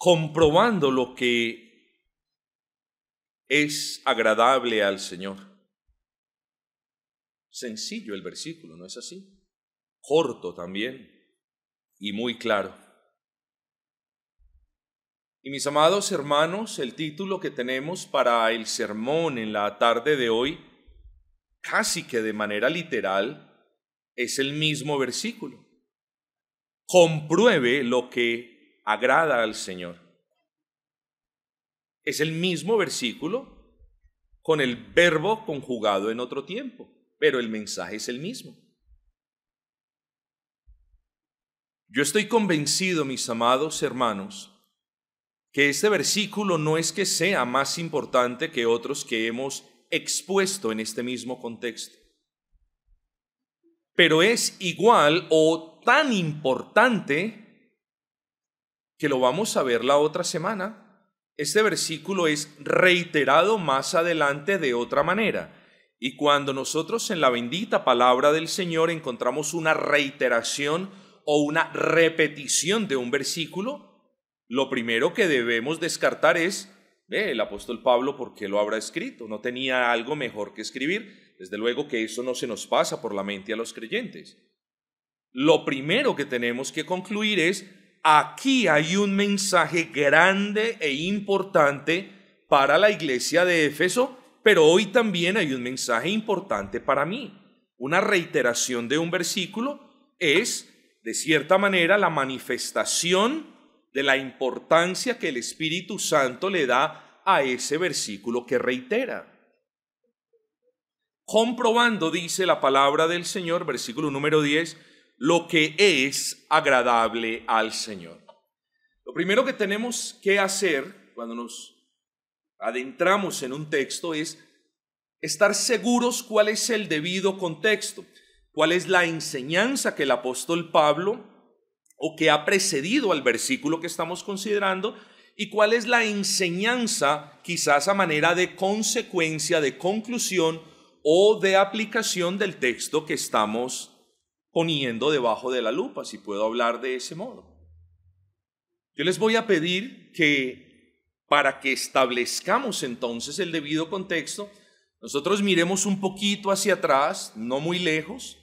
comprobando lo que es agradable al Señor. Sencillo el versículo, ¿no es así? Corto también y muy claro. Y mis amados hermanos, el título que tenemos para el sermón en la tarde de hoy, casi que de manera literal, es el mismo versículo. Compruebe lo que agrada al Señor. Es el mismo versículo con el verbo conjugado en otro tiempo, pero el mensaje es el mismo. Yo estoy convencido, mis amados hermanos, que este versículo no es que sea más importante que otros que hemos expuesto en este mismo contexto, pero es igual o tan importante que lo vamos a ver la otra semana. Este versículo es reiterado más adelante de otra manera, y cuando nosotros en la bendita palabra del Señor encontramos una reiteración o una repetición de un versículo, lo primero que debemos descartar es, el apóstol Pablo, ¿por qué lo habrá escrito? ¿No tenía algo mejor que escribir? Desde luego que eso no se nos pasa por la mente a los creyentes. Lo primero que tenemos que concluir es, aquí hay un mensaje grande e importante para la iglesia de Éfeso, pero hoy también hay un mensaje importante para mí. Una reiteración de un versículo es, de cierta manera, la manifestación de la importancia que el Espíritu Santo le da a ese versículo que reitera. Comprobando, dice la palabra del Señor, versículo número 10, lo que es agradable al Señor. Lo primero que tenemos que hacer cuando nos adentramos en un texto es estar seguros cuál es el debido contexto, cuál es la enseñanza que el apóstol Pablo o que ha precedido al versículo que estamos considerando, y cuál es la enseñanza quizás a manera de consecuencia, de conclusión o de aplicación del texto que estamos poniendo debajo de la lupa, si puedo hablar de ese modo. Yo les voy a pedir que para que establezcamos entonces el debido contexto, nosotros miremos un poquito hacia atrás, no muy lejos,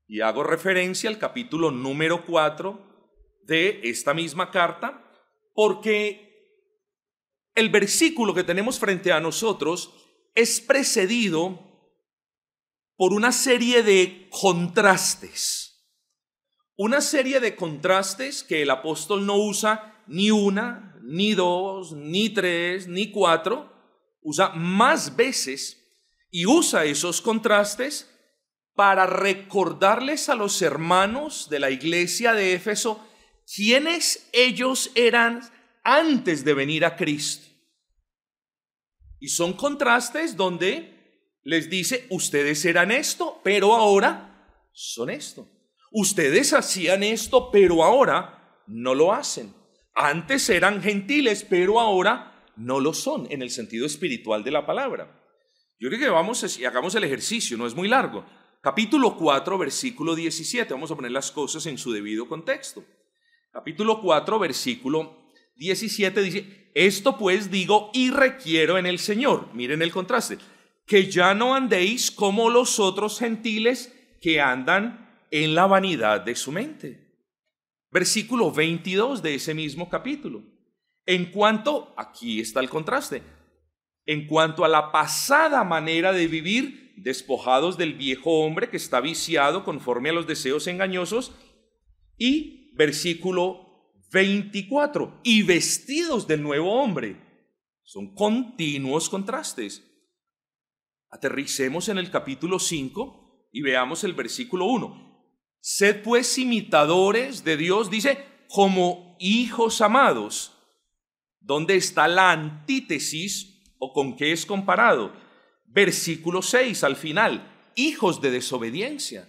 y hago referencia al capítulo número 4 de esta misma carta, porque el versículo que tenemos frente a nosotros es precedido por una serie de contrastes. Una serie de contrastes que el apóstol no usa ni una, ni dos, ni tres, ni cuatro, usa más veces y usa esos contrastes para recordarles a los hermanos de la iglesia de Éfeso quiénes ellos eran antes de venir a Cristo. Y son contrastes donde les dice, ustedes eran esto, pero ahora son esto. Ustedes hacían esto, pero ahora no lo hacen. Antes eran gentiles, pero ahora no lo son, en el sentido espiritual de la palabra. Yo creo que vamos y hagamos el ejercicio, no es muy largo. Capítulo 4, versículo 17. Vamos a poner las cosas en su debido contexto. Capítulo 4, versículo 17 dice, esto pues digo y requiero en el Señor. Miren el contraste. Que ya no andéis como los otros gentiles que andan en la vanidad de su mente. Versículo 22 de ese mismo capítulo. En cuanto, aquí está el contraste, en cuanto a la pasada manera de vivir, despojados del viejo hombre que está viciado conforme a los deseos engañosos, y versículo 24, y vestidos del nuevo hombre. Son continuos contrastes. Aterricemos en el capítulo 5 y veamos el versículo 1. Sed pues imitadores de Dios, dice, como hijos amados. ¿Dónde está la antítesis o con qué es comparado? Versículo 6 al final, hijos de desobediencia.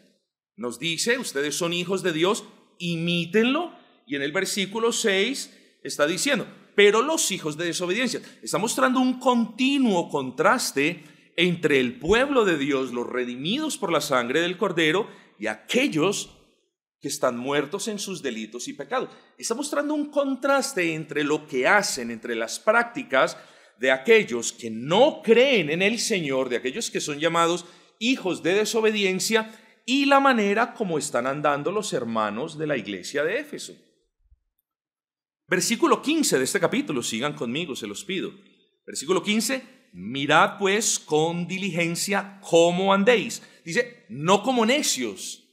Nos dice, ustedes son hijos de Dios, imítenlo. Y en el versículo 6 está diciendo, pero los hijos de desobediencia. Está mostrando un continuo contraste entre el pueblo de Dios, los redimidos por la sangre del Cordero, y aquellos que están muertos en sus delitos y pecados. Está mostrando un contraste entre lo que hacen, entre las prácticas de aquellos que no creen en el Señor, de aquellos que son llamados hijos de desobediencia, y la manera como están andando los hermanos de la iglesia de Éfeso. Versículo 15 de este capítulo, sigan conmigo, se los pido. Versículo 15, mirad pues con diligencia cómo andéis. Dice, no como necios,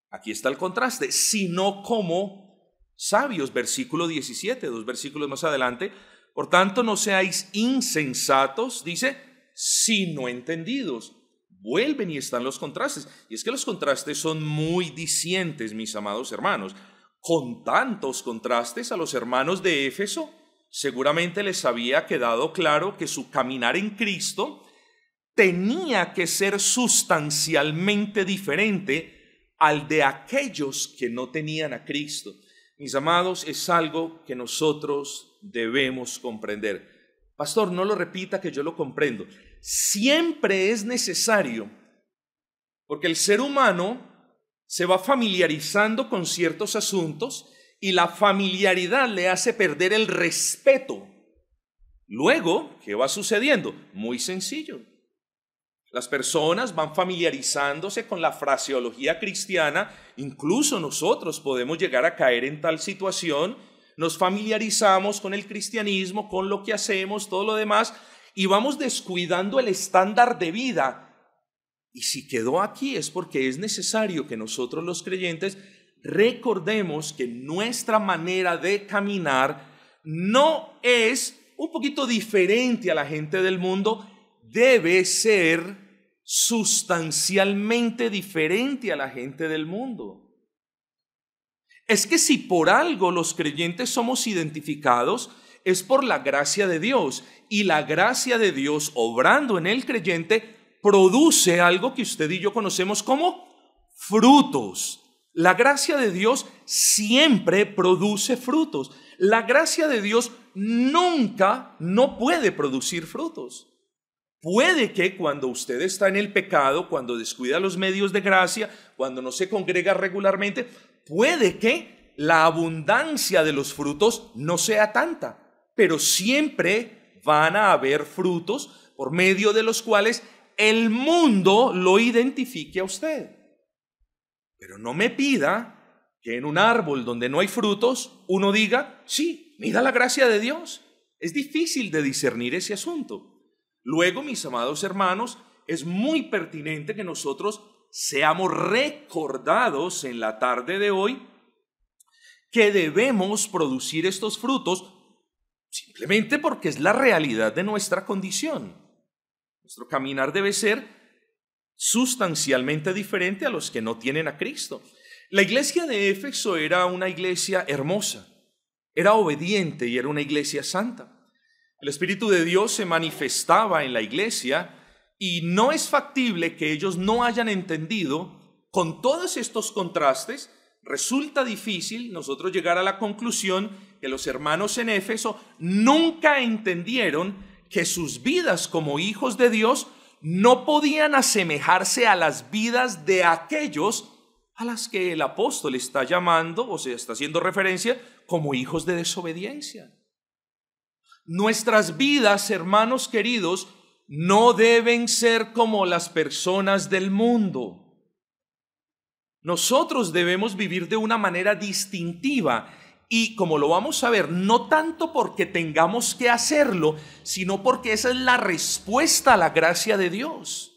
aquí está el contraste, sino como sabios. Versículo 17, 2 versículos más adelante, por tanto no seáis insensatos, dice, sino entendidos. Vuelven y están los contrastes. Y es que los contrastes son muy dicientes, mis amados hermanos. Con tantos contrastes a los hermanos de Éfeso, seguramente les había quedado claro que su caminar en Cristo tenía que ser sustancialmente diferente al de aquellos que no tenían a Cristo. Mis amados, es algo que nosotros debemos comprender. Pastor, no lo repita, que yo lo comprendo. Siempre es necesario, porque el ser humano se va familiarizando con ciertos asuntos y la familiaridad le hace perder el respeto. Luego, ¿qué va sucediendo? Muy sencillo. Las personas van familiarizándose con la fraseología cristiana, incluso nosotros podemos llegar a caer en tal situación. Nos familiarizamos con el cristianismo, con lo que hacemos, todo lo demás, y vamos descuidando el estándar de vida. Y si quedó aquí es porque es necesario que nosotros los creyentes recordemos que nuestra manera de caminar no es un poquito diferente a la gente del mundo, debe ser sustancialmente diferente a la gente del mundo. Es que si por algo los creyentes somos identificados, es por la gracia de Dios, y la gracia de Dios obrando en el creyente produce algo que usted y yo conocemos como frutos. La gracia de Dios siempre produce frutos. La gracia de Dios nunca no puede producir frutos. Puede que cuando usted está en el pecado, cuando descuida los medios de gracia, cuando no se congrega regularmente, puede que la abundancia de los frutos no sea tanta, pero siempre van a haber frutos por medio de los cuales el mundo lo identifique a usted. Pero no me pida que en un árbol donde no hay frutos uno diga, sí, mira la gracia de Dios. Es difícil de discernir ese asunto. Luego, mis amados hermanos, es muy pertinente que nosotros seamos recordados en la tarde de hoy que debemos producir estos frutos simplemente porque es la realidad de nuestra condición. Nuestro caminar debe ser sustancialmente diferente a los que no tienen a Cristo. La iglesia de Éfeso era una iglesia hermosa, era obediente y era una iglesia santa. El Espíritu de Dios se manifestaba en la iglesia y no es factible que ellos no hayan entendido. Con todos estos contrastes, resulta difícil nosotros llegar a la conclusión que los hermanos en Éfeso nunca entendieron que sus vidas como hijos de Dios no podían asemejarse a las vidas de aquellos a las que el apóstol está llamando, o sea, está haciendo referencia como hijos de desobediencia. Nuestras vidas, hermanos queridos, no deben ser como las personas del mundo. Nosotros debemos vivir de una manera distintiva. Y como lo vamos a ver, no tanto porque tengamos que hacerlo, sino porque esa es la respuesta a la gracia de Dios.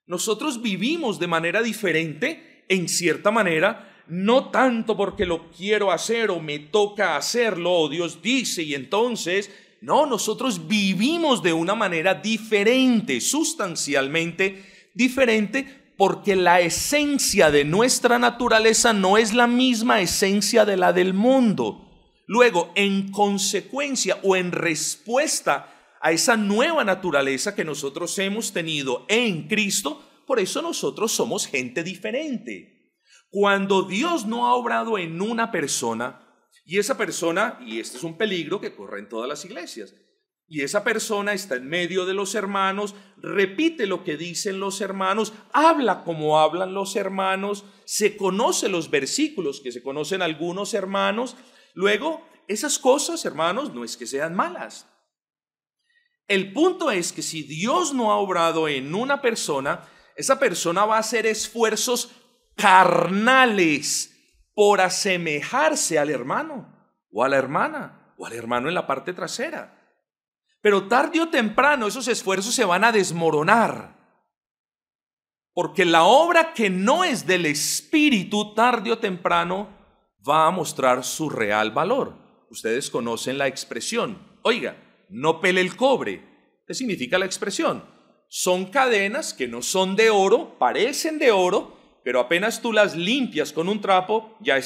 Nosotros vivimos de manera diferente, en cierta manera, no tanto porque lo quiero hacer o me toca hacerlo o Dios dice y entonces, no, nosotros vivimos de una manera diferente, sustancialmente diferente, porque la esencia de nuestra naturaleza no es la misma esencia de la del mundo. Luego, en consecuencia o en respuesta a esa nueva naturaleza que nosotros hemos tenido en Cristo, por eso nosotros somos gente diferente. Cuando Dios no ha obrado en una persona, y esa persona, y este es un peligro que corre en todas las iglesias, Y esa persona está en medio de los hermanos, repite lo que dicen los hermanos, habla como hablan los hermanos, se conoce los versículos que se conocen algunos hermanos. Luego, esas cosas, hermanos, no es que sean malas. El punto es que si Dios no ha obrado en una persona, esa persona va a hacer esfuerzos carnales por asemejarse al hermano o a la hermana o al hermano en la parte trasera. Pero tarde o temprano esos esfuerzos se van a desmoronar, porque la obra que no es del Espíritu, tarde o temprano va a mostrar su real valor. Ustedes conocen la expresión, oiga, no pele el cobre. ¿Qué significa la expresión? Son cadenas que no son de oro, parecen de oro, pero apenas tú las limpias con un trapo, ya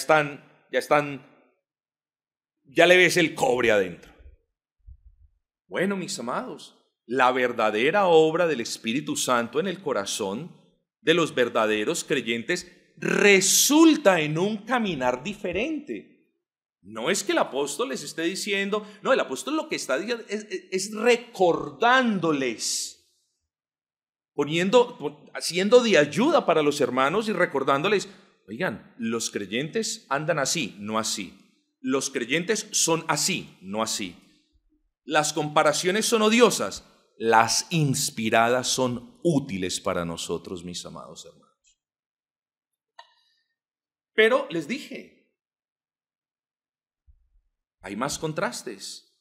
le ves el cobre adentro. Bueno, mis amados, la verdadera obra del Espíritu Santo en el corazón de los verdaderos creyentes resulta en un caminar diferente. No es que el apóstol les esté diciendo, no, el apóstol lo que está diciendo es recordándoles, haciendo de ayuda para los hermanos y recordándoles, oigan, los creyentes andan así, no así. Los creyentes son así, no así. Las comparaciones son odiosas, las inspiradas son útiles para nosotros, mis amados hermanos. Pero les dije, hay más contrastes.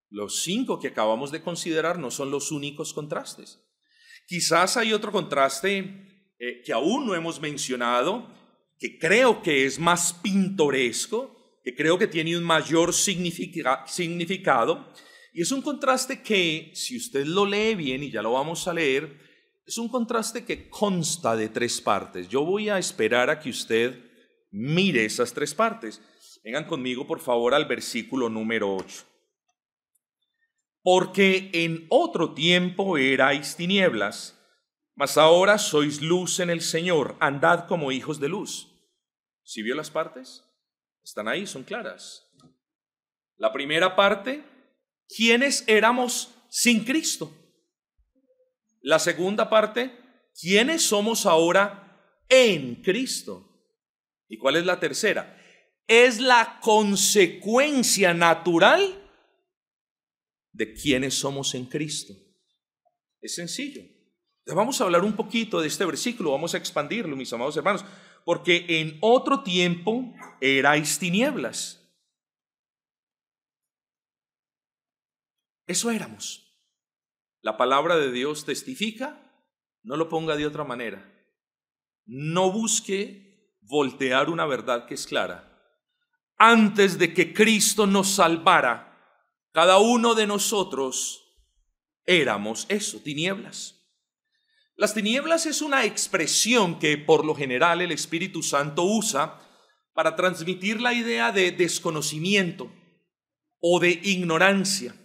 Los 5 que acabamos de considerar no son los únicos contrastes. Quizás hay otro contraste que aún no hemos mencionado, que creo que es más pintoresco, que creo que tiene un mayor significado, y es un contraste que, si usted lo lee bien, y ya lo vamos a leer, es un contraste que consta de 3 partes. Yo voy a esperar a que usted mire esas 3 partes. Vengan conmigo, por favor, al versículo número 8. Porque en otro tiempo erais tinieblas, mas ahora sois luz en el Señor, andad como hijos de luz. ¿Sí vio las partes? Están ahí, son claras. La primera parte, ¿quiénes éramos sin Cristo? La segunda parte, ¿quiénes somos ahora en Cristo? ¿Y cuál es la tercera? Es la consecuencia natural de quiénes somos en Cristo. Es sencillo. Vamos a hablar un poquito de este versículo, vamos a expandirlo, mis amados hermanos, porque en otro tiempo erais tinieblas. Eso éramos. La palabra de Dios testifica, no lo ponga de otra manera. No busque voltear una verdad que es clara. Antes de que Cristo nos salvara, cada uno de nosotros éramos eso, tinieblas. Las tinieblas es una expresión que por lo general el Espíritu Santo usa para transmitir la idea de desconocimiento o de ignorancia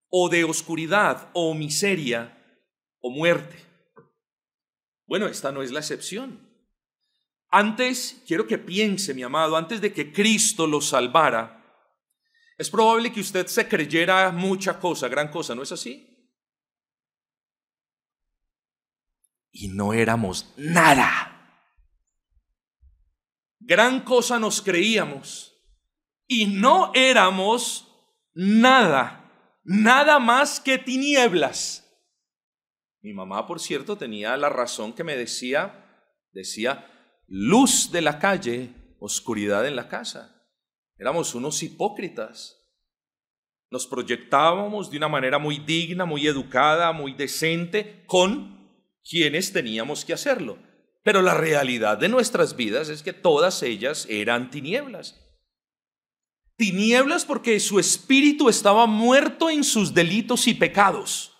o de oscuridad o miseria o muerte. Bueno, esta no es la excepción. Antes, quiero que piense, mi amado, antes de que Cristo lo salvara, es probable que usted se creyera mucha cosa, gran cosa, ¿no es así? Y no éramos nada. Gran cosa nos creíamos y no éramos nada, nada más que tinieblas. Mi mamá, por cierto, tenía la razón que me decía, luz de la calle, oscuridad en la casa. Éramos unos hipócritas. Nos proyectábamos de una manera muy digna, muy educada, muy decente, con quienes teníamos que hacerlo. Pero la realidad de nuestras vidas es que todas ellas eran tinieblas. Tinieblas porque su espíritu estaba muerto en sus delitos y pecados.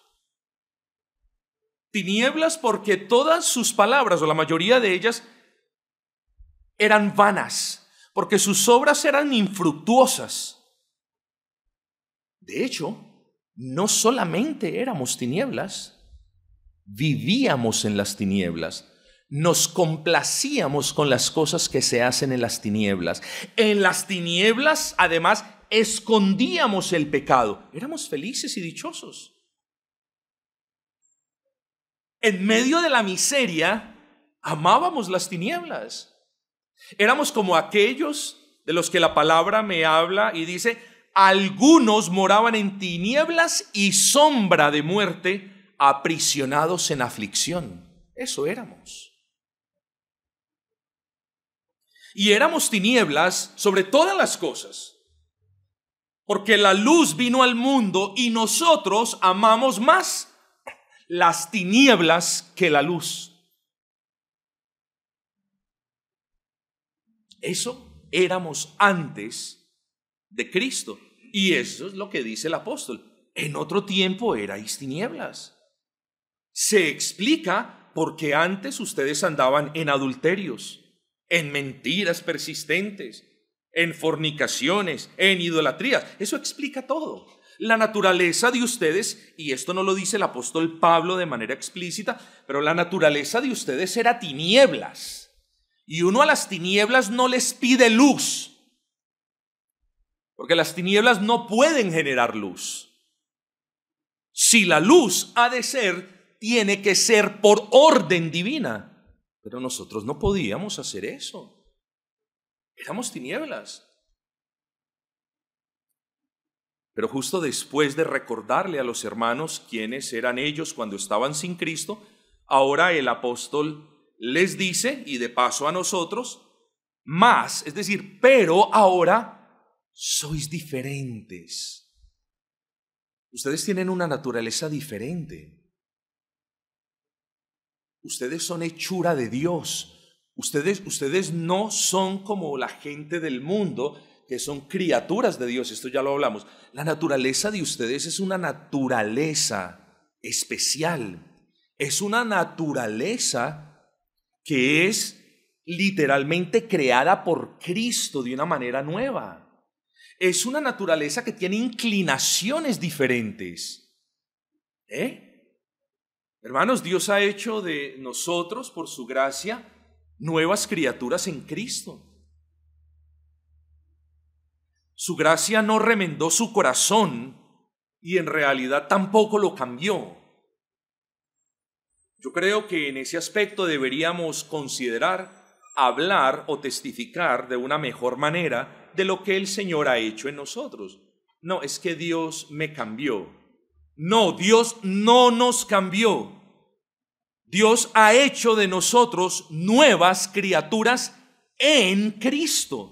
Tinieblas porque todas sus palabras, o la mayoría de ellas, eran vanas, porque sus obras eran infructuosas. De hecho, no solamente éramos tinieblas, vivíamos en las tinieblas, nos complacíamos con las cosas que se hacen en las tinieblas. En las tinieblas, además, escondíamos el pecado. Éramos felices y dichosos. En medio de la miseria, amábamos las tinieblas. Éramos como aquellos de los que la palabra me habla y dice: algunos moraban en tinieblas y sombra de muerte, aprisionados en aflicción. Eso éramos. Y éramos tinieblas sobre todas las cosas, porque la luz vino al mundo y nosotros amamos más las tinieblas que la luz. Eso éramos antes de Cristo. Y eso es lo que dice el apóstol. En otro tiempo erais tinieblas. Se explica por qué antes ustedes andaban en adulterios, en mentiras persistentes, en fornicaciones, en idolatrías. Eso explica todo. La naturaleza de ustedes, y esto no lo dice el apóstol Pablo de manera explícita, pero la naturaleza de ustedes era tinieblas. Y uno a las tinieblas no les pide luz, porque las tinieblas no pueden generar luz. Si la luz ha de ser, tiene que ser por orden divina. Pero nosotros no podíamos hacer eso. Éramos tinieblas. Pero justo después de recordarle a los hermanos quiénes eran ellos cuando estaban sin Cristo, ahora el apóstol les dice, y de paso a nosotros, más, es decir, pero ahora sois diferentes. Ustedes tienen una naturaleza diferente. Ustedes son hechura de Dios. Ustedes no son como la gente del mundo, que son criaturas de Dios. Esto ya lo hablamos. La naturaleza de ustedes es una naturaleza especial. Es una naturaleza que es literalmente creada por Cristo de una manera nueva. Es una naturaleza que tiene inclinaciones diferentes. Hermanos, Dios ha hecho de nosotros, por su gracia, nuevas criaturas en Cristo. Su gracia no remendó su corazón y en realidad tampoco lo cambió. Yo creo que en ese aspecto deberíamos considerar, hablar o testificar de una mejor manera de lo que el Señor ha hecho en nosotros. No, es que Dios me cambió. No, Dios no nos cambió. Dios ha hecho de nosotros nuevas criaturas en Cristo.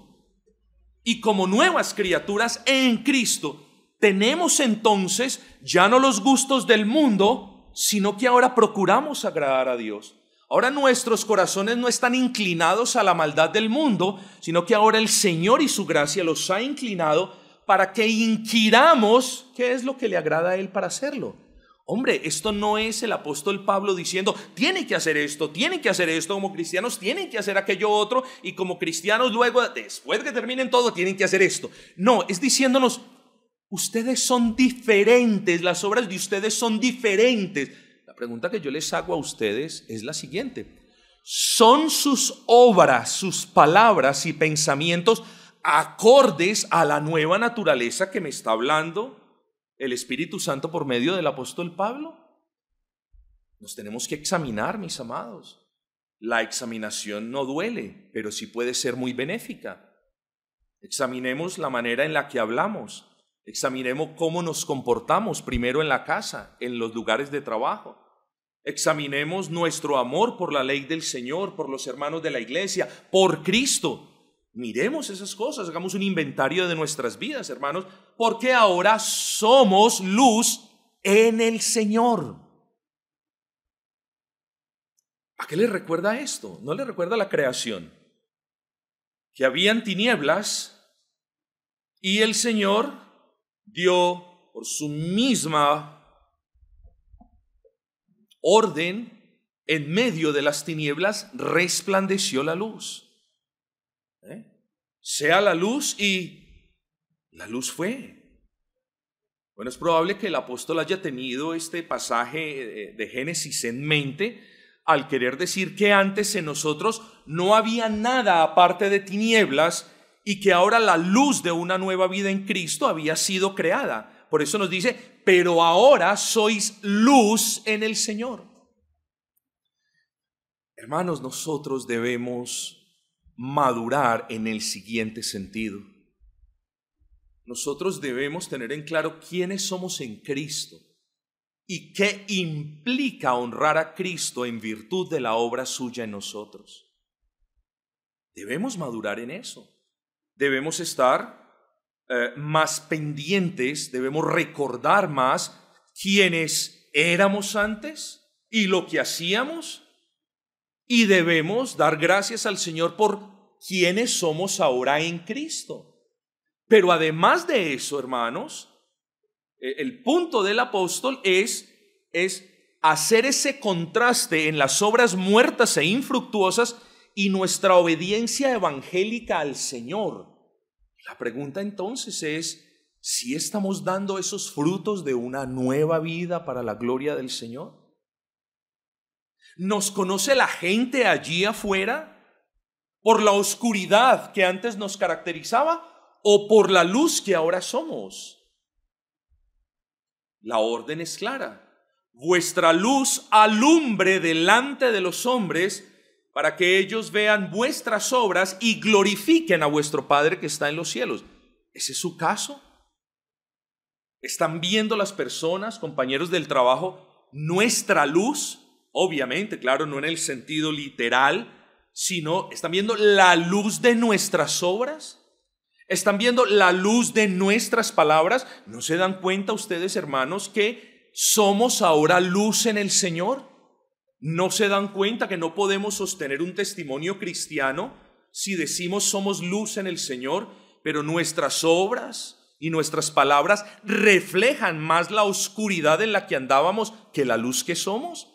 Y como nuevas criaturas en Cristo, tenemos entonces ya no los gustos del mundo, sino que ahora procuramos agradar a Dios. Ahora nuestros corazones no están inclinados a la maldad del mundo, sino que ahora el Señor y su gracia los ha inclinado para que inquiramos qué es lo que le agrada a Él para hacerlo. Hombre, esto no es el apóstol Pablo diciendo, tienen que hacer esto, como cristianos tienen que hacer aquello otro, y como cristianos luego, después que terminen todo, tienen que hacer esto. No, es diciéndonos, ustedes son diferentes, las obras de ustedes son diferentes. La pregunta que yo les hago a ustedes es la siguiente: ¿son sus obras, sus palabras y pensamientos acordes a la nueva naturaleza que me está hablando el Espíritu Santo por medio del apóstol Pablo? Nos tenemos que examinar, mis amados. La examinación no duele, pero sí puede ser muy benéfica. Examinemos la manera en la que hablamos. Examinemos cómo nos comportamos primero en la casa, en los lugares de trabajo. Examinemos nuestro amor por la ley del Señor, por los hermanos de la iglesia, por Cristo. Miremos esas cosas, hagamos un inventario de nuestras vidas, hermanos, porque ahora somos luz en el Señor. ¿A qué le recuerda esto? ¿No le recuerda la creación? Que habían tinieblas y el Señor dio por su misma orden, en medio de las tinieblas resplandeció la luz. Sea la luz, y la luz fue. Bueno, es probable que el apóstol haya tenido este pasaje de Génesis en mente al querer decir que antes en nosotros no había nada aparte de tinieblas y que ahora la luz de una nueva vida en Cristo había sido creada. Por eso nos dice, pero ahora sois luz en el Señor. Hermanos, nosotros debemos madurar en el siguiente sentido. Nosotros debemos tener en claro quiénes somos en Cristo y qué implica honrar a Cristo en virtud de la obra suya en nosotros. Debemos madurar en eso. Debemos estar más pendientes, debemos recordar más quiénes éramos antes y lo que hacíamos, y debemos dar gracias al Señor por quiénes somos ahora en Cristo. Pero además de eso, hermanos, el punto del apóstol es hacer ese contraste en las obras muertas e infructuosas y nuestra obediencia evangélica al Señor. La pregunta entonces es si estamos dando esos frutos de una nueva vida para la gloria del Señor. ¿Nos conoce la gente allí afuera por la oscuridad que antes nos caracterizaba o por la luz que ahora somos? La orden es clara. Vuestra luz alumbre delante de los hombres para que ellos vean vuestras obras y glorifiquen a vuestro Padre que está en los cielos. ¿Ese es su caso? ¿Están viendo las personas, compañeros del trabajo, nuestra luz? Obviamente, claro, no en el sentido literal, sino están viendo la luz de nuestras obras. ¿Están viendo la luz de nuestras palabras? ¿No se dan cuenta ustedes, hermanos, que somos ahora luz en el Señor? ¿No se dan cuenta que no podemos sostener un testimonio cristiano si decimos somos luz en el Señor, pero nuestras obras y nuestras palabras reflejan más la oscuridad en la que andábamos que la luz que somos?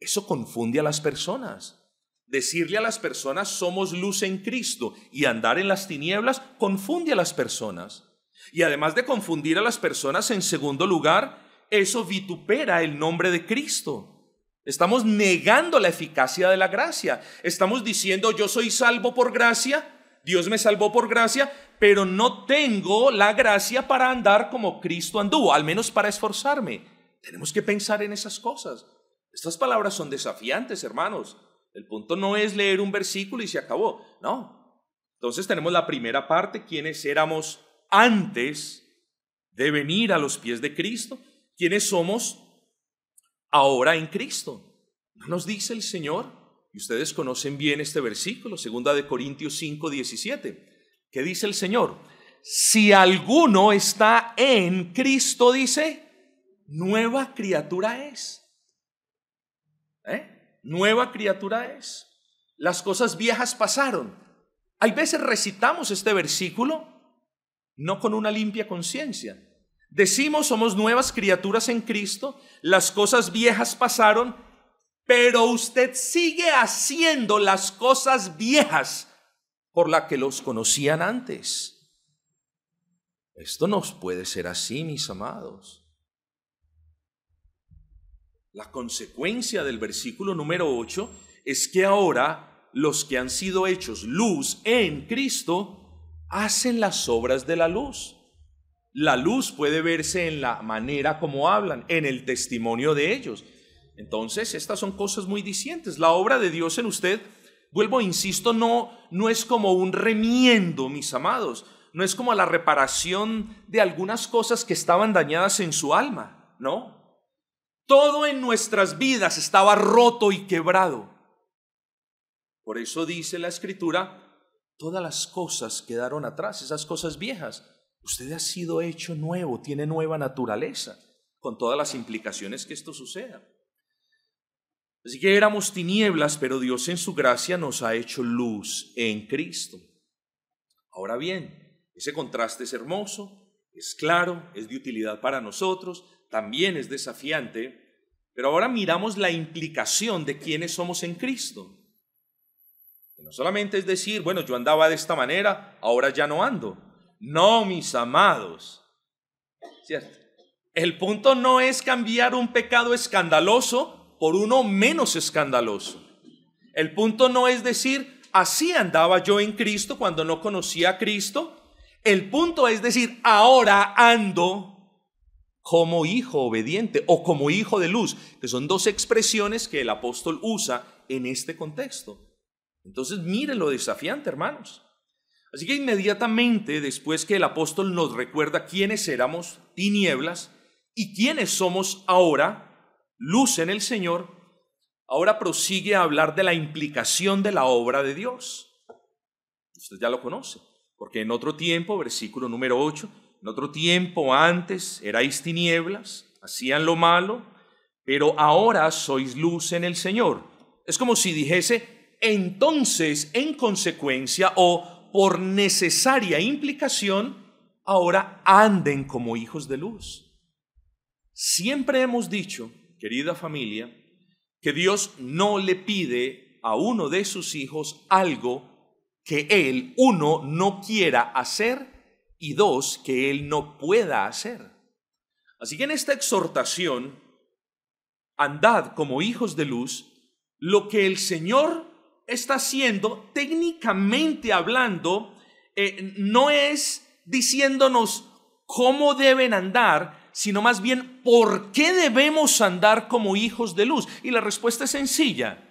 Eso confunde a las personas. Decirle a las personas somos luz en Cristo y andar en las tinieblas confunde a las personas. Y además de confundir a las personas, en segundo lugar, eso vitupera el nombre de Cristo. Estamos negando la eficacia de la gracia. Estamos diciendo yo soy salvo por gracia, Dios me salvó por gracia, pero no tengo la gracia para andar como Cristo anduvo, al menos para esforzarme. Tenemos que pensar en esas cosas. Estas palabras son desafiantes, hermanos. El punto no es leer un versículo y se acabó, no. Entonces tenemos la primera parte, quienes éramos antes de venir a los pies de Cristo, quienes somos ahora en Cristo. ¿No nos dice el Señor? Y ustedes conocen bien este versículo, 2 Corintios 5:17. ¿Qué dice el Señor? Si alguno está en Cristo, dice, nueva criatura es. Nueva criatura es. Las cosas viejas pasaron. Hay veces recitamos este versículo no con una limpia conciencia. Decimos somos nuevas criaturas en Cristo, las cosas viejas pasaron, pero usted sigue haciendo las cosas viejas por las que los conocían antes. Esto no puede ser así, mis amados. La consecuencia del versículo número 8 es que ahora los que han sido hechos luz en Cristo hacen las obras de la luz. La luz puede verse en la manera como hablan, en el testimonio de ellos. Entonces, estas son cosas muy distintas. La obra de Dios en usted, vuelvo, insisto, no es como un remiendo, mis amados. No es como la reparación de algunas cosas que estaban dañadas en su alma, no. Todo en nuestras vidas estaba roto y quebrado. Por eso dice la Escritura, todas las cosas quedaron atrás, esas cosas viejas. Usted ha sido hecho nuevo, tiene nueva naturaleza, con todas las implicaciones que esto suceda. Así que éramos tinieblas, pero Dios en su gracia nos ha hecho luz en Cristo. Ahora bien, ese contraste es hermoso, es claro, es de utilidad para nosotros, también es desafiante, pero ahora miramos la implicación de quiénes somos en Cristo. Que no solamente es decir, bueno, yo andaba de esta manera, ahora ya no ando. No, mis amados. ¿Cierto? El punto no es cambiar un pecado escandaloso por uno menos escandaloso. El punto no es decir, así andaba yo en Cristo cuando no conocía a Cristo. El punto es decir, ahora ando como hijo obediente o como hijo de luz, que son dos expresiones que el apóstol usa en este contexto. Entonces, mire lo desafiante, hermanos. Así que inmediatamente después que el apóstol nos recuerda quiénes éramos, tinieblas, y quiénes somos ahora, luz en el Señor, ahora prosigue a hablar de la implicación de la obra de Dios. Usted ya lo conoce, porque en otro tiempo, versículo número 8, en otro tiempo antes erais tinieblas, hacían lo malo, pero ahora sois luz en el Señor. Es como si dijese, entonces, en consecuencia o por necesaria implicación, ahora anden como hijos de luz. Siempre hemos dicho, querida familia, que Dios no le pide a uno de sus hijos algo que él, uno, no quiera hacer y dos, que él no pueda hacer. Así que en esta exhortación, andad como hijos de luz, lo que el Señor está haciendo, técnicamente hablando, no es diciéndonos cómo deben andar, sino más bien por qué debemos andar como hijos de luz. Y la respuesta es sencilla.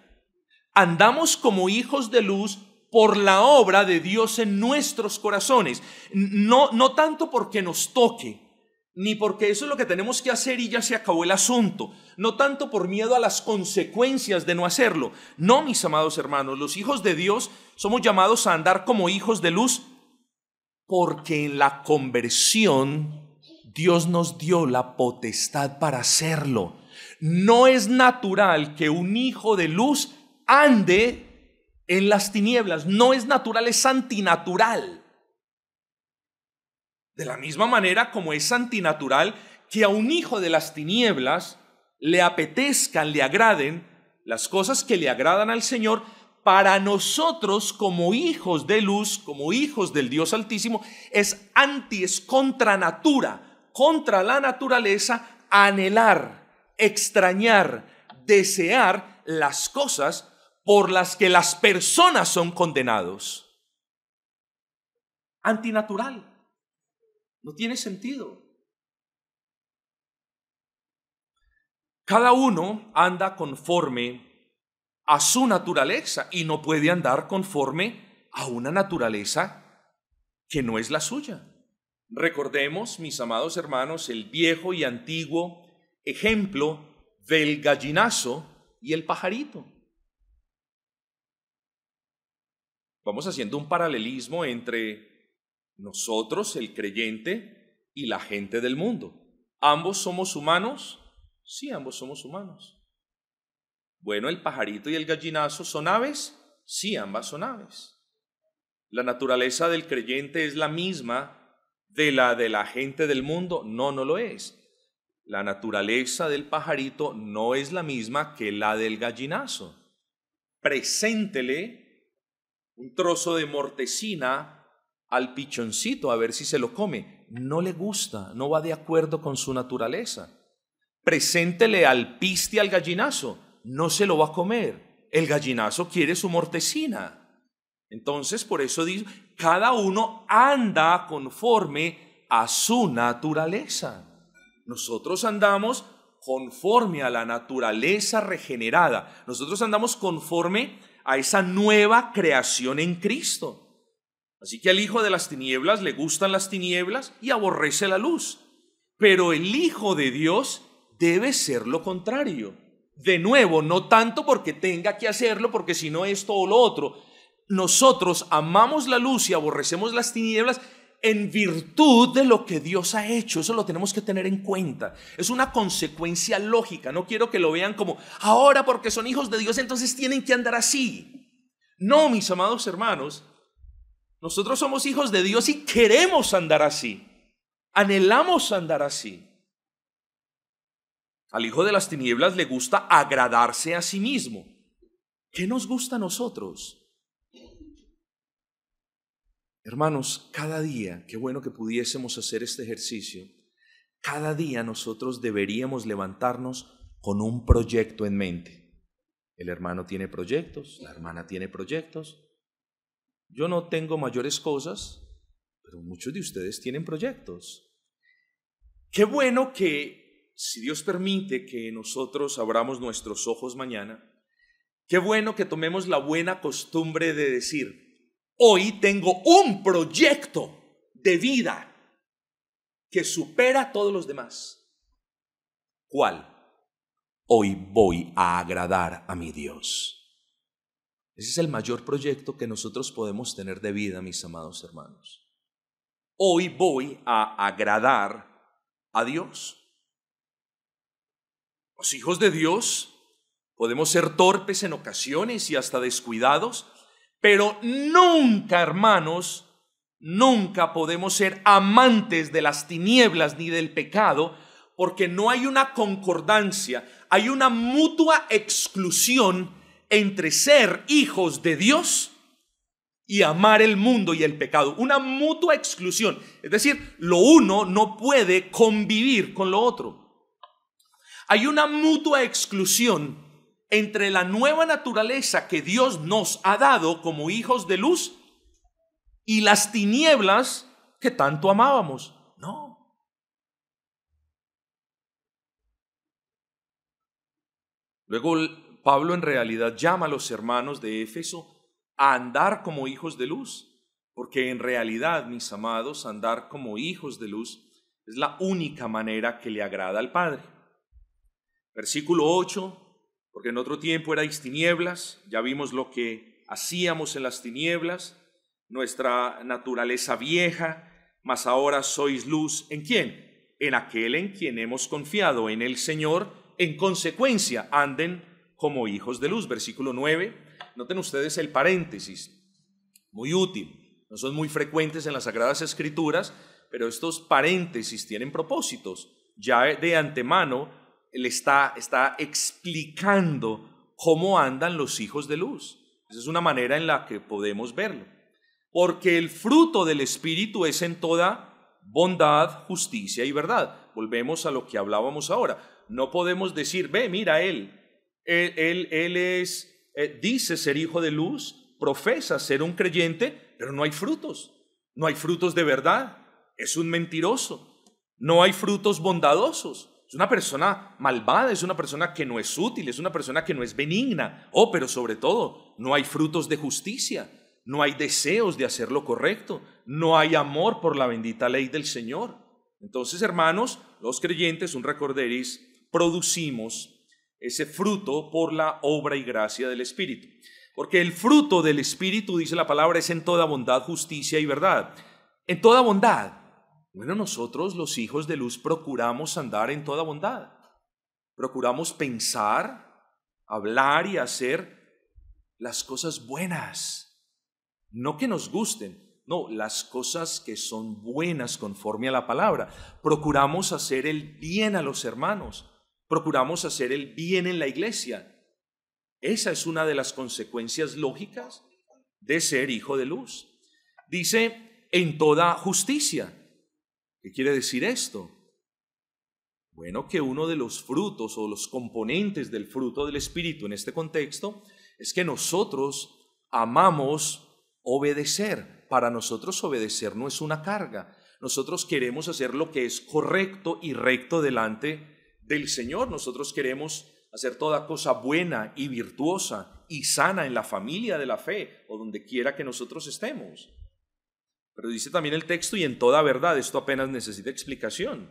Andamos como hijos de luz por la obra de Dios en nuestros corazones. No tanto porque nos toque, ni porque eso es lo que tenemos que hacer y ya se acabó el asunto. No tanto por miedo a las consecuencias de no hacerlo. No, mis amados hermanos, los hijos de Dios somos llamados a andar como hijos de luz porque en la conversión Dios nos dio la potestad para hacerlo. No es natural que un hijo de luz ande en las tinieblas. No es natural, es antinatural. De la misma manera como es antinatural que a un hijo de las tinieblas le apetezcan, le agraden las cosas que le agradan al Señor, para nosotros como hijos de luz, como hijos del Dios Altísimo, es contra natura, contra la naturaleza, anhelar, extrañar, desear las cosas por las que las personas son condenados. Antinatural. No tiene sentido. Cada uno anda conforme a su naturaleza y no puede andar conforme a una naturaleza que no es la suya. Recordemos, mis amados hermanos, el viejo y antiguo ejemplo del gallinazo y el pajarito. Vamos haciendo un paralelismo entre nosotros, el creyente, y la gente del mundo. ¿Ambos somos humanos? Sí, ambos somos humanos. Bueno, ¿el pajarito y el gallinazo son aves? Sí, ambas son aves. ¿La naturaleza del creyente es la misma de la gente del mundo? No, no lo es. La naturaleza del pajarito no es la misma que la del gallinazo. Preséntele un trozo de mortecina al pichoncito a ver si se lo come. No le gusta, no va de acuerdo con su naturaleza. Preséntele alpiste al gallinazo, no se lo va a comer. El gallinazo quiere su mortecina. Entonces, por eso dice, cada uno anda conforme a su naturaleza. Nosotros andamos conforme a la naturaleza regenerada. Nosotros andamos conforme a esa nueva creación en Cristo. Así que al hijo de las tinieblas le gustan las tinieblas y aborrece la luz. Pero el Hijo de Dios debe ser lo contrario. De nuevo, no tanto porque tenga que hacerlo, porque si no esto o lo otro. Nosotros amamos la luz y aborrecemos las tinieblas en virtud de lo que Dios ha hecho. Eso lo tenemos que tener en cuenta. Es una consecuencia lógica. No quiero que lo vean como, ahora porque son hijos de Dios, entonces tienen que andar así. No, mis amados hermanos. Nosotros somos hijos de Dios y queremos andar así. Anhelamos andar así. Al hijo de las tinieblas le gusta agradarse a sí mismo. ¿Qué nos gusta a nosotros? Hermanos, cada día, qué bueno que pudiésemos hacer este ejercicio. Cada día nosotros deberíamos levantarnos con un proyecto en mente. El hermano tiene proyectos, la hermana tiene proyectos. Yo no tengo mayores cosas, pero muchos de ustedes tienen proyectos. Qué bueno que, si Dios permite que nosotros abramos nuestros ojos mañana, qué bueno que tomemos la buena costumbre de decir: hoy tengo un proyecto de vida que supera a todos los demás. ¿Cuál? Hoy voy a agradar a mi Dios. Ese es el mayor proyecto que nosotros podemos tener de vida, mis amados hermanos. Hoy voy a agradar a Dios. Los hijos de Dios podemos ser torpes en ocasiones y hasta descuidados, pero nunca, hermanos, nunca podemos ser amantes de las tinieblas ni del pecado, porque no hay una concordancia, hay una mutua exclusión entre ser hijos de Dios y amar el mundo y el pecado. Una mutua exclusión. Es decir, lo uno no puede convivir con lo otro. Hay una mutua exclusión entre la nueva naturaleza que Dios nos ha dado como hijos de luz y las tinieblas que tanto amábamos. No. Luego Pablo en realidad llama a los hermanos de Éfeso a andar como hijos de luz, porque en realidad, mis amados, andar como hijos de luz es la única manera que le agrada al Padre. Versículo 8, porque en otro tiempo erais tinieblas, ya vimos lo que hacíamos en las tinieblas, nuestra naturaleza vieja, mas ahora sois luz. ¿En quién? En aquel en quien hemos confiado, en el Señor. En consecuencia, anden como hijos de luz. Versículo 9, noten ustedes el paréntesis, muy útil. No son muy frecuentes en las Sagradas Escrituras, pero estos paréntesis tienen propósitos. Ya de antemano él está explicando cómo andan los hijos de luz. Esa es una manera en la que podemos verlo. Porque el fruto del Espíritu es en toda bondad, justicia y verdad. Volvemos a lo que hablábamos ahora. No podemos decir, ve, mira, él dice ser hijo de luz, profesa ser un creyente, pero no hay frutos. No hay frutos de verdad. Es un mentiroso. No hay frutos bondadosos. Es una persona malvada, es una persona que no es útil, es una persona que no es benigna. Oh, pero sobre todo, no hay frutos de justicia. No hay deseos de hacer lo correcto. No hay amor por la bendita ley del Señor. Entonces, hermanos, los creyentes, un recorderis, producimos ese fruto por la obra y gracia del Espíritu. Porque el fruto del Espíritu, dice la palabra, es en toda bondad, justicia y verdad. En toda bondad. Bueno, nosotros los hijos de luz procuramos andar en toda bondad. Procuramos pensar, hablar y hacer las cosas buenas. No que nos gusten, no, las cosas que son buenas conforme a la palabra. Procuramos hacer el bien a los hermanos. Procuramos hacer el bien en la iglesia. Esa es una de las consecuencias lógicas de ser hijo de luz. Dice, en toda justicia. ¿Qué quiere decir esto? Bueno, que uno de los frutos o los componentes del fruto del Espíritu en este contexto es que nosotros amamos obedecer. Para nosotros obedecer no es una carga. Nosotros queremos hacer lo que es correcto y recto delante del Señor. Nosotros queremos hacer toda cosa buena y virtuosa y sana en la familia de la fe o donde quiera que nosotros estemos. Pero dice también el texto, y en toda verdad. Esto apenas necesita explicación.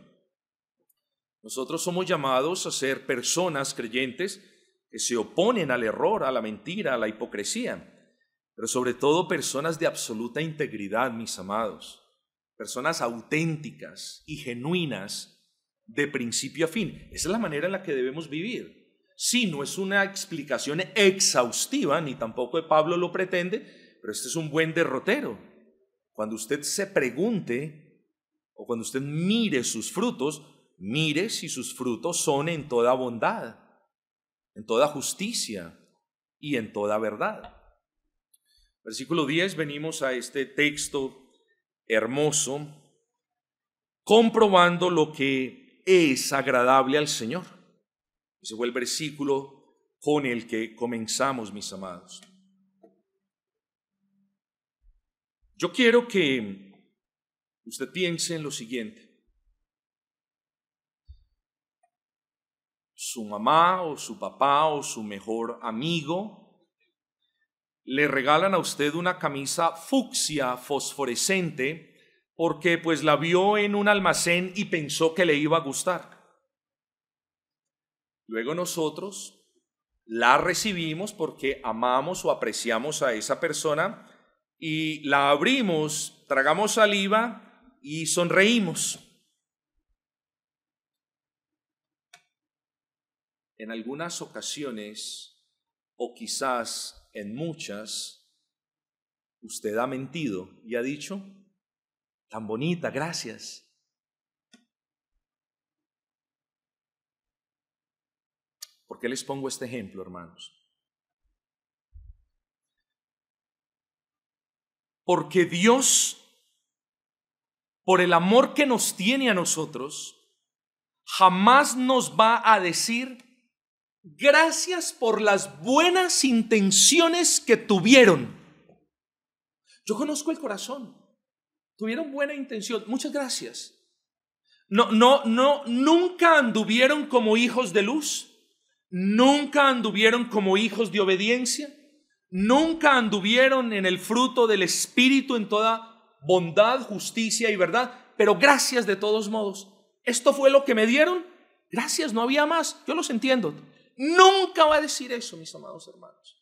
Nosotros somos llamados a ser personas creyentes que se oponen al error, a la mentira, a la hipocresía, pero sobre todo personas de absoluta integridad, mis amados, personas auténticas y genuinas de principio a fin. Esa es la manera en la que debemos vivir. Sí, no es una explicación exhaustiva, ni tampoco Pablo lo pretende, pero este es un buen derrotero. Cuando usted se pregunte, o cuando usted mire sus frutos, mire si sus frutos son en toda bondad, en toda justicia y en toda verdad. Versículo 10, venimos a este texto hermoso, comprobando lo que es agradable al Señor. Ese fue el versículo con el que comenzamos, mis amados. Yo quiero que usted piense en lo siguiente. Su mamá o su papá o su mejor amigo le regalan a usted una camisa fucsia fosforescente porque pues la vio en un almacén y pensó que le iba a gustar. Luego nosotros la recibimos porque amamos o apreciamos a esa persona y la abrimos, tragamos saliva y sonreímos. En algunas ocasiones, o quizás en muchas, usted ha mentido y ha dicho, tan bonita, gracias. ¿Por qué les pongo este ejemplo, hermanos? Porque Dios, por el amor que nos tiene a nosotros, jamás nos va a decir gracias por las buenas intenciones que tuvieron. Yo conozco el corazón. Tuvieron buena intención. Muchas gracias. Nunca anduvieron como hijos de luz. Nunca anduvieron como hijos de obediencia. Nunca anduvieron en el fruto del Espíritu en toda bondad, justicia y verdad. Pero gracias de todos modos. ¿Esto fue lo que me dieron? Gracias, no había más. Yo los entiendo. Nunca va a decir eso, mis amados hermanos.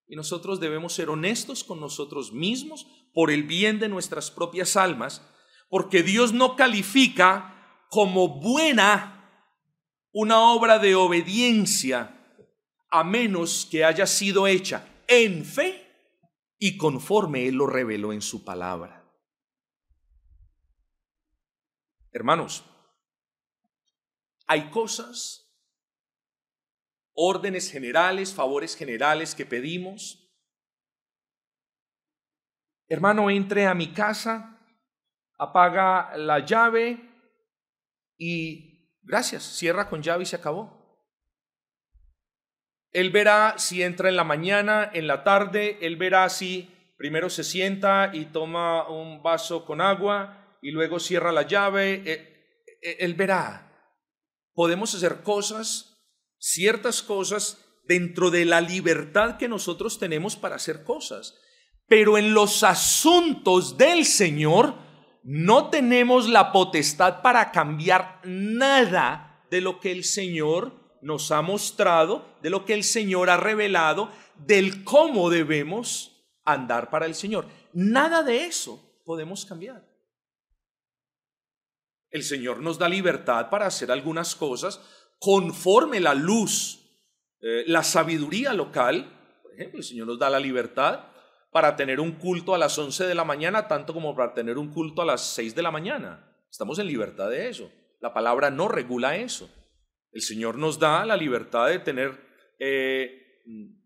Y nosotros debemos ser honestos con nosotros mismos por el bien de nuestras propias almas, porque Dios no califica como buena una obra de obediencia a menos que haya sido hecha en fe y conforme Él lo reveló en su palabra. Hermanos, hay cosas, órdenes generales, favores generales que pedimos. Hermano, entre a mi casa, apaga la llave y gracias, cierra con llave y se acabó. Él verá si entra en la mañana, en la tarde, él verá si primero se sienta y toma un vaso con agua y luego cierra la llave. Él verá. Podemos hacer cosas, ciertas cosas, dentro de la libertad que nosotros tenemos para hacer cosas. Pero en los asuntos del Señor no tenemos la potestad para cambiar nada de lo que el Señor nos ha mostrado, de lo que el Señor ha revelado, del cómo debemos andar para el Señor. Nada de eso podemos cambiar. El Señor nos da libertad para hacer algunas cosas conforme la luz, la sabiduría local. Por ejemplo, el Señor nos da la libertad para tener un culto a las 11 de la mañana, tanto como para tener un culto a las 6 de la mañana. Estamos en libertad de eso. La palabra no regula eso. El Señor nos da la libertad de tener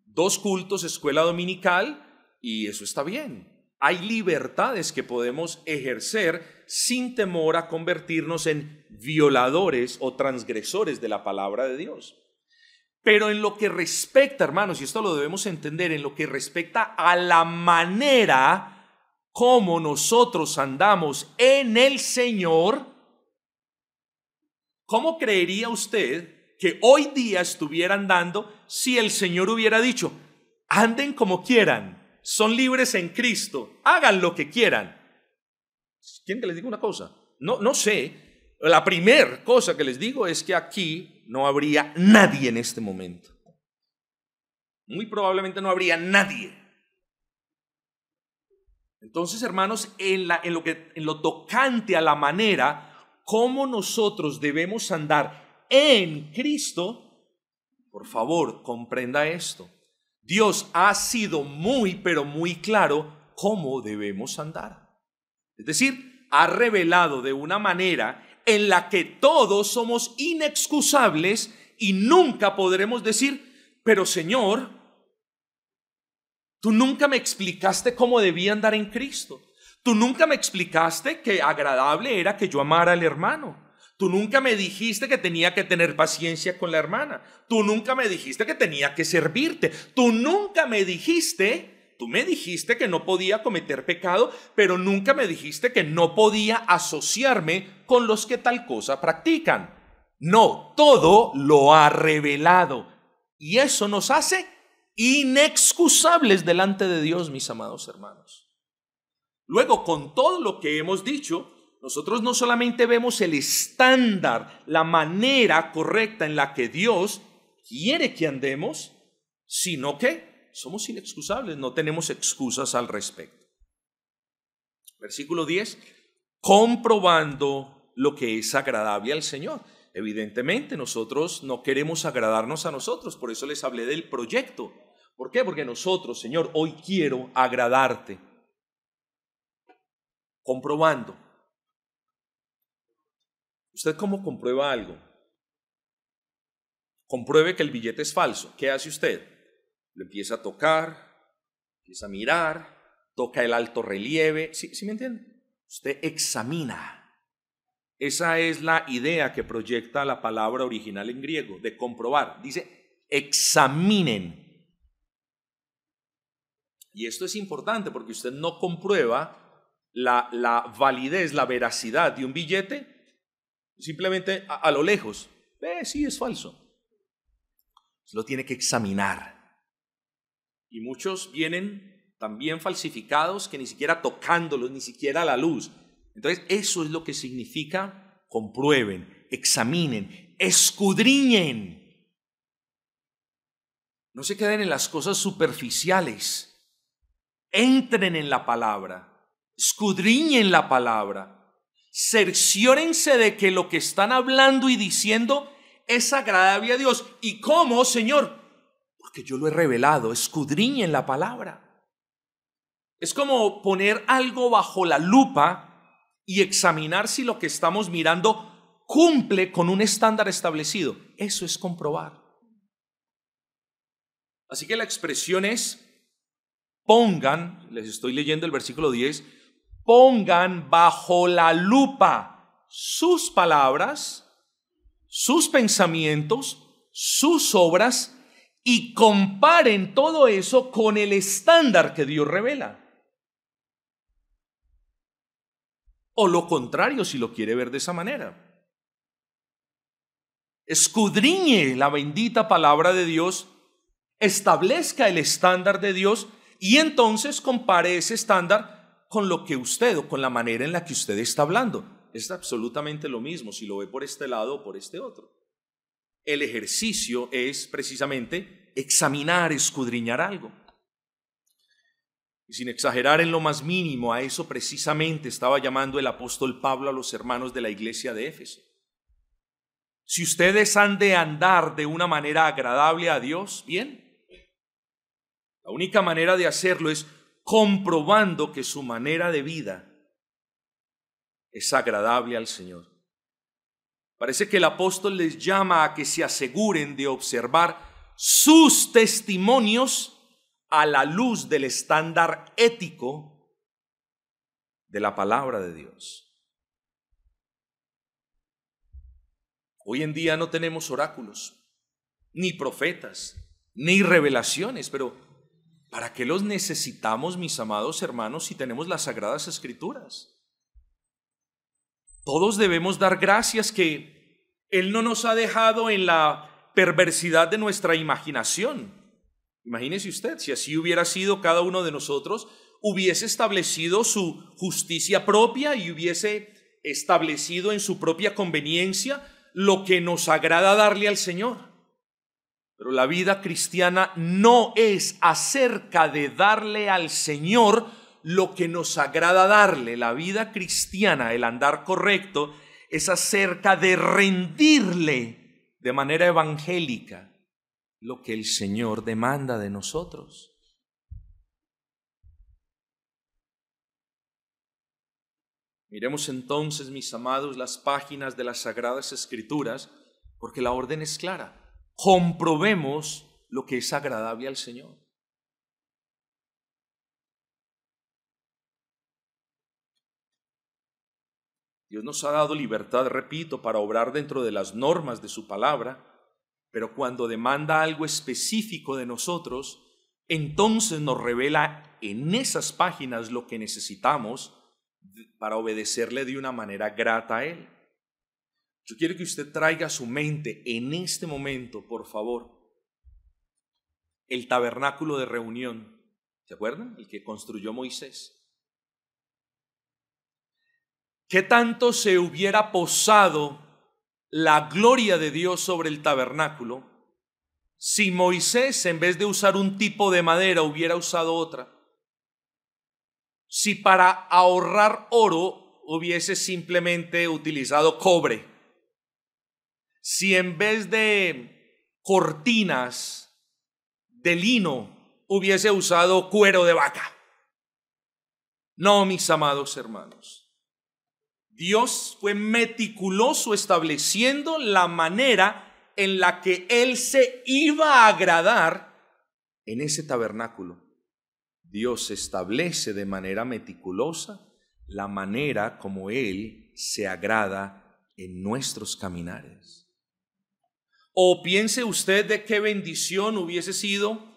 2 cultos, escuela dominical, y eso está bien. Hay libertades que podemos ejercer sin temor a convertirnos en violadores o transgresores de la palabra de Dios. Pero en lo que respecta, hermanos, y esto lo debemos entender, en lo que respecta a la manera como nosotros andamos en el Señor, ¿cómo creería usted que hoy día estuviera andando si el Señor hubiera dicho, anden como quieran, son libres en Cristo, hagan lo que quieran? ¿Quieren que les diga una cosa? No sé. La primera cosa que les digo es que aquí no habría nadie en este momento. Muy probablemente no habría nadie. Entonces, hermanos, en lo tocante a la manera como nosotros debemos andar en Cristo, por favor, comprenda esto. Dios ha sido muy, pero muy claro cómo debemos andar. Es decir, ha revelado de una manera en la que todos somos inexcusables y nunca podremos decir, pero Señor, tú nunca me explicaste cómo debía andar en Cristo. Tú nunca me explicaste que agradable era que yo amara al hermano. Tú nunca me dijiste que tenía que tener paciencia con la hermana. Tú nunca me dijiste que tenía que servirte. Tú nunca me dijiste tú me dijiste que no podía cometer pecado, pero nunca me dijiste que no podía asociarme con los que tal cosa practican. No, todo lo ha revelado. Y eso nos hace inexcusables delante de Dios, mis amados hermanos. Luego, con todo lo que hemos dicho, nosotros no solamente vemos el estándar, la manera correcta en la que Dios quiere que andemos, sino que somos inexcusables, no tenemos excusas al respecto. Versículo 10, comprobando lo que es agradable al Señor. Evidentemente nosotros no queremos agradarnos a nosotros, por eso les hablé del proyecto. ¿Por qué? Porque nosotros, Señor, hoy quiero agradarte. Comprobando. ¿Usted cómo comprueba algo? Compruebe que el billete es falso. ¿Qué hace usted? Lo empieza a tocar, empieza a mirar, toca el alto relieve. ¿Sí me entiende? Usted examina. Esa es la idea que proyecta la palabra original en griego, de comprobar. Dice, examinen. Y esto es importante porque usted no comprueba la validez, la veracidad de un billete simplemente a lo lejos. Sí, es falso. Lo tiene que examinar. Y muchos vienen también falsificados que ni siquiera tocándolos, ni siquiera a la luz. Entonces, eso es lo que significa comprueben, examinen, escudriñen. No se queden en las cosas superficiales. Entren en la palabra, escudriñen la palabra. Cerciórense de que lo que están hablando y diciendo es agradable a Dios. ¿Y cómo, Señor? Porque yo lo he revelado. Escudriñen la palabra. Es como poner algo bajo la lupa y examinar si lo que estamos mirando cumple con un estándar establecido. Eso es comprobar. Así que la expresión es, pongan, les estoy leyendo el versículo 10, pongan bajo la lupa sus palabras, sus pensamientos, sus obras y comparen todo eso con el estándar que Dios revela. O lo contrario, si lo quiere ver de esa manera. Escudriñe la bendita palabra de Dios, establezca el estándar de Dios y entonces compare ese estándar con lo que usted o con la manera en la que usted está hablando. Es absolutamente lo mismo si lo ve por este lado o por este otro. El ejercicio es precisamente examinar, escudriñar algo. Y sin exagerar en lo más mínimo, a eso precisamente estaba llamando el apóstol Pablo a los hermanos de la iglesia de Éfeso. Si ustedes han de andar de una manera agradable a Dios, bien. La única manera de hacerlo es comprobando que su manera de vida es agradable al Señor. Parece que el apóstol les llama a que se aseguren de observar sus testimonios a la luz del estándar ético de la palabra de Dios. Hoy en día no tenemos oráculos, ni profetas, ni revelaciones, pero ¿para qué los necesitamos, mis amados hermanos, si tenemos las Sagradas Escrituras? Todos debemos dar gracias que Él no nos ha dejado en la perversidad de nuestra imaginación. Imagínese usted, si así hubiera sido, cada uno de nosotros hubiese establecido su justicia propia y hubiese establecido en su propia conveniencia lo que nos agrada darle al Señor. Pero la vida cristiana no es acerca de darle al Señor lo que nos agrada darle. La vida cristiana, el andar correcto, es acerca de rendirle de manera evangélica lo que el Señor demanda de nosotros. Miremos entonces, mis amados, las páginas de las Sagradas Escrituras, porque la orden es clara. Comprobemos lo que es agradable al Señor. Dios nos ha dado libertad, repito, para obrar dentro de las normas de su palabra, pero cuando demanda algo específico de nosotros, entonces nos revela en esas páginas lo que necesitamos para obedecerle de una manera grata a Él. Yo quiero que usted traiga a su mente en este momento, por favor, el tabernáculo de reunión. ¿Se acuerdan? El que construyó Moisés. ¿Qué tanto se hubiera posado la gloria de Dios sobre el tabernáculo si Moisés, en vez de usar un tipo de madera, hubiera usado otra? Si para ahorrar oro hubiese simplemente utilizado cobre. Si en vez de cortinas de lino hubiese usado cuero de vaca. No, mis amados hermanos. Dios fue meticuloso estableciendo la manera en la que Él se iba a agradar en ese tabernáculo. Dios establece de manera meticulosa la manera como Él se agrada en nuestros caminares. O piense usted de qué bendición hubiese sido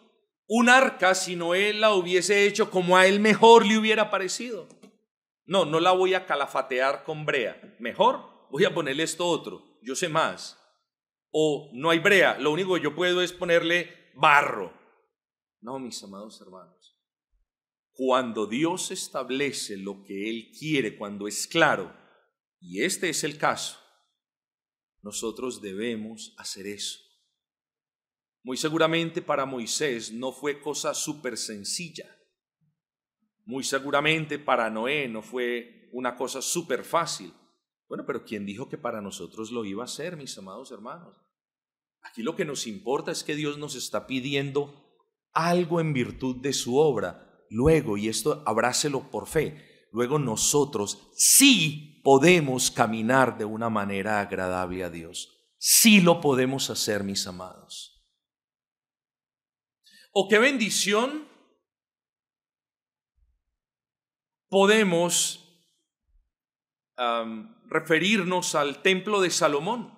un arca si Noé la hubiese hecho como a él mejor le hubiera parecido. No, no la voy a calafatear con brea. Mejor voy a ponerle esto otro. Yo sé más. O no hay brea, lo único que yo puedo es ponerle barro. No, mis amados hermanos. Cuando Dios establece lo que Él quiere, cuando es claro, y este es el caso, nosotros debemos hacer eso. Muy seguramente para Moisés no fue cosa súper sencilla. Muy seguramente para Noé no fue una cosa súper fácil. Bueno, pero ¿quién dijo que para nosotros lo iba a hacer, mis amados hermanos? Aquí lo que nos importa es que Dios nos está pidiendo algo en virtud de su obra. Luego, y esto abrácelo por fe, luego nosotros sí podemos caminar de una manera agradable a Dios. Sí lo podemos hacer, mis amados. ¡Oh, qué bendición! Podemos referirnos al templo de Salomón.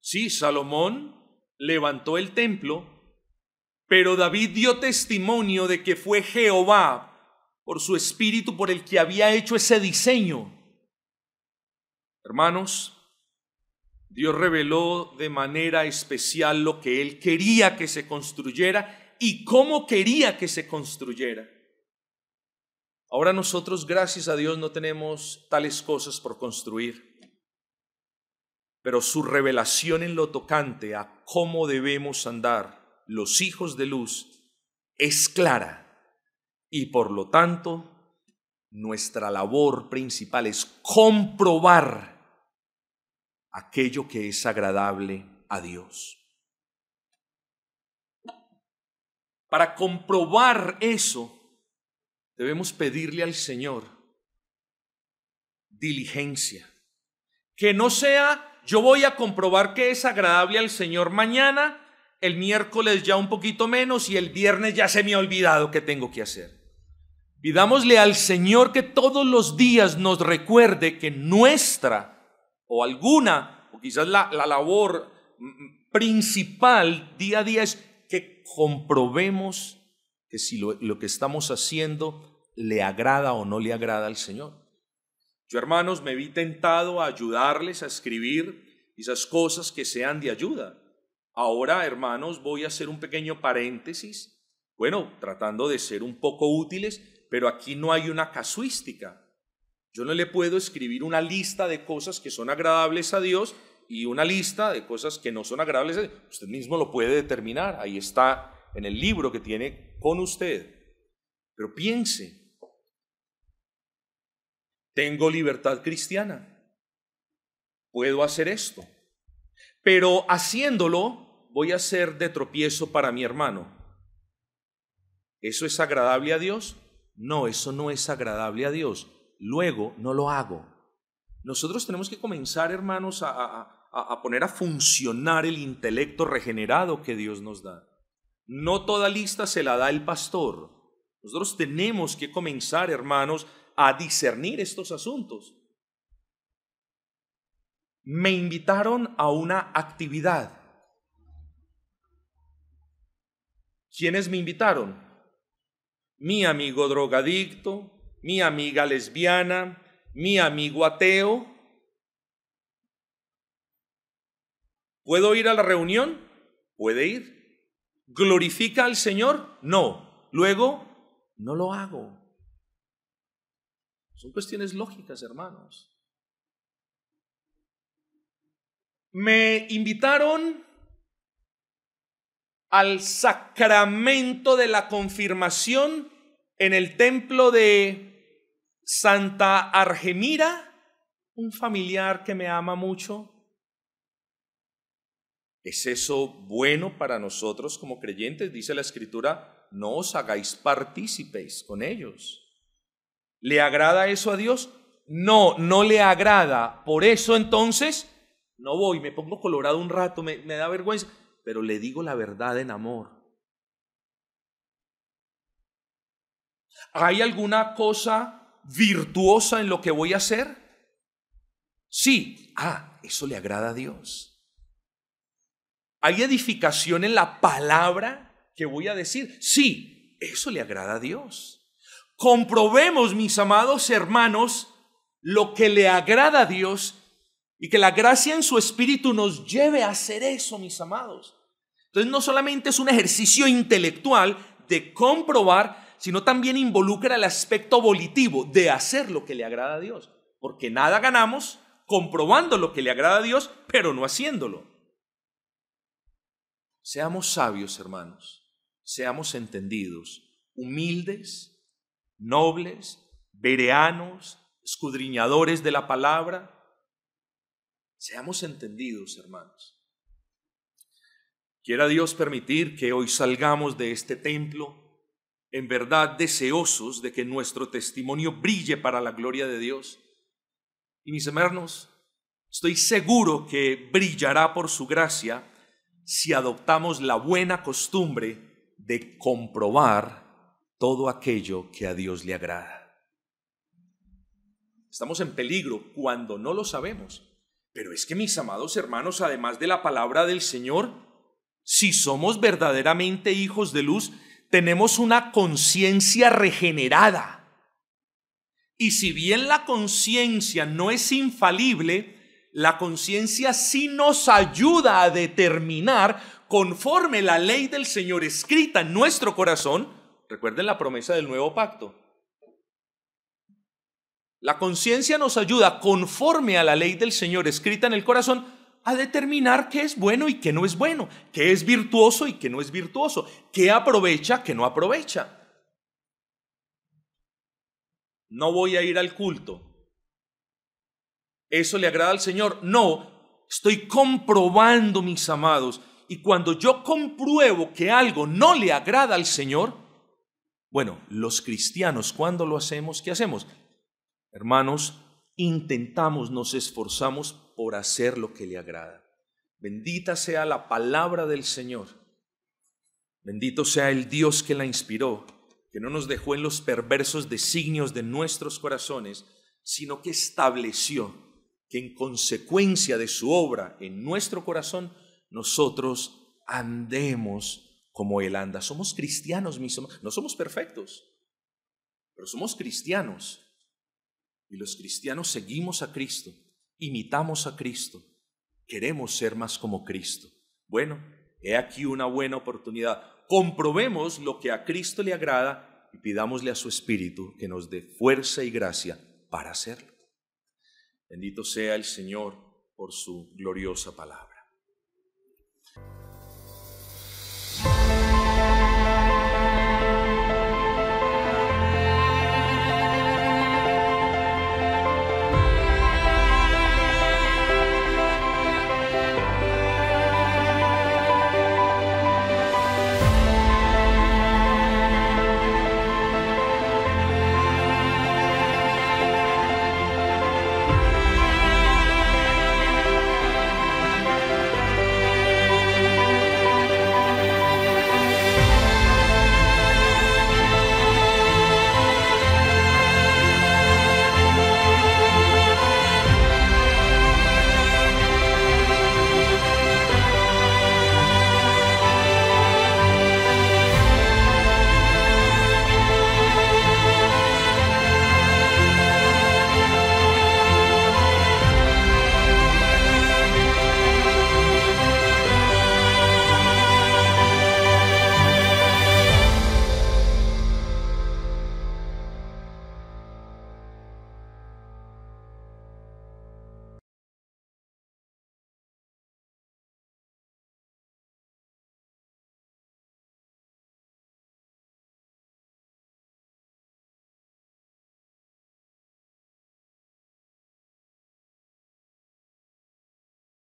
Sí, Salomón levantó el templo, pero David dio testimonio de que fue Jehová, por su espíritu, por el que había hecho ese diseño. Hermanos, Dios reveló de manera especial lo que Él quería que se construyera y cómo quería que se construyera. Ahora nosotros, gracias a Dios, no tenemos tales cosas por construir, pero su revelación en lo tocante a cómo debemos andar los hijos de luz es clara y por lo tanto nuestra labor principal es comprobar aquello que es agradable a Dios. Para comprobar eso, debemos pedirle al Señor diligencia. Que no sea, yo voy a comprobar que es agradable al Señor mañana, el miércoles ya un poquito menos y el viernes ya se me ha olvidado qué tengo que hacer. Pidámosle al Señor que todos los días nos recuerde que nuestra o alguna, o quizás la labor principal día a día es que comprobemos que si lo que estamos haciendo le agrada o no le agrada al Señor. Yo, hermanos, me vi tentado a ayudarles a escribir esas cosas que sean de ayuda. Ahora, hermanos, voy a hacer un pequeño paréntesis, bueno, tratando de ser un poco útiles, pero aquí no hay una casuística. Yo no le puedo escribir una lista de cosas que son agradables a Dios y una lista de cosas que no son agradables a Dios. Usted mismo lo puede determinar, ahí está en el libro que tiene con usted. Pero piense, tengo libertad cristiana, puedo hacer esto, pero haciéndolo voy a ser de tropiezo para mi hermano. ¿Eso es agradable a Dios? No, eso no es agradable a Dios. Luego no lo hago. Nosotros tenemos que comenzar, hermanos, a poner a funcionar el intelecto regenerado que Dios nos da. No toda lista se la da el pastor. Nosotros tenemos que comenzar, hermanos, a discernir estos asuntos. Me invitaron a una actividad. ¿Quiénes me invitaron? Mi amigo drogadicto, mi amiga lesbiana, mi amigo ateo. ¿Puedo ir a la reunión? Puede ir. ¿Glorifica al Señor? No. Luego, no lo hago. Son cuestiones lógicas, hermanos. Me invitaron al sacramento de la confirmación en el templo de Santa Argemira, un familiar que me ama mucho. ¿Es eso bueno para nosotros como creyentes? Dice la Escritura, no os hagáis partícipes con ellos. ¿Le agrada eso a Dios? No, no le agrada. Por eso entonces no voy, me pongo colorado un rato, me da vergüenza, pero le digo la verdad en amor. ¿Hay alguna cosa virtuosa en lo que voy a hacer? Sí. Eso le agrada a Dios. ¿Hay edificación en la palabra que voy a decir? Sí, eso le agrada a Dios. Comprobemos, mis amados hermanos, lo que le agrada a Dios y que la gracia en su espíritu nos lleve a hacer eso, mis amados. Entonces no solamente es un ejercicio intelectual de comprobar, sino también involucra el aspecto volitivo de hacer lo que le agrada a Dios. Porque nada ganamos comprobando lo que le agrada a Dios, pero no haciéndolo. Seamos sabios, hermanos, seamos entendidos, humildes, nobles, bereanos, escudriñadores de la palabra. Seamos entendidos, hermanos. Quiera Dios permitir que hoy salgamos de este templo en verdad deseosos de que nuestro testimonio brille para la gloria de Dios. Y mis hermanos, estoy seguro que brillará por su gracia si adoptamos la buena costumbre de comprobar todo aquello que a Dios le agrada. Estamos en peligro cuando no lo sabemos. Pero es que, mis amados hermanos, además de la palabra del Señor, si somos verdaderamente hijos de luz, tenemos una conciencia regenerada. Y si bien la conciencia no es infalible, la conciencia sí nos ayuda a determinar, conforme la ley del Señor escrita en nuestro corazón. Recuerden la promesa del nuevo pacto. La conciencia nos ayuda, conforme a la ley del Señor escrita en el corazón, a determinar qué es bueno y qué no es bueno, qué es virtuoso y qué no es virtuoso, qué aprovecha, qué no aprovecha. No voy a ir al culto. ¿Eso le agrada al Señor? No, estoy comprobando, mis amados. Y cuando yo compruebo que algo no le agrada al Señor, bueno, los cristianos, ¿cuándo lo hacemos? ¿Qué hacemos? Hermanos, intentamos, nos esforzamos por hacer lo que le agrada. Bendita sea la palabra del Señor. Bendito sea el Dios que la inspiró, que no nos dejó en los perversos designios de nuestros corazones, sino que estableció que en consecuencia de su obra en nuestro corazón, nosotros andemos como Él anda. Somos cristianos, mis hermanos. No somos perfectos, pero somos cristianos. Y los cristianos seguimos a Cristo, imitamos a Cristo, queremos ser más como Cristo. Bueno, he aquí una buena oportunidad. Comprobemos lo que a Cristo le agrada y pidámosle a su Espíritu que nos dé fuerza y gracia para hacerlo. Bendito sea el Señor por su gloriosa palabra.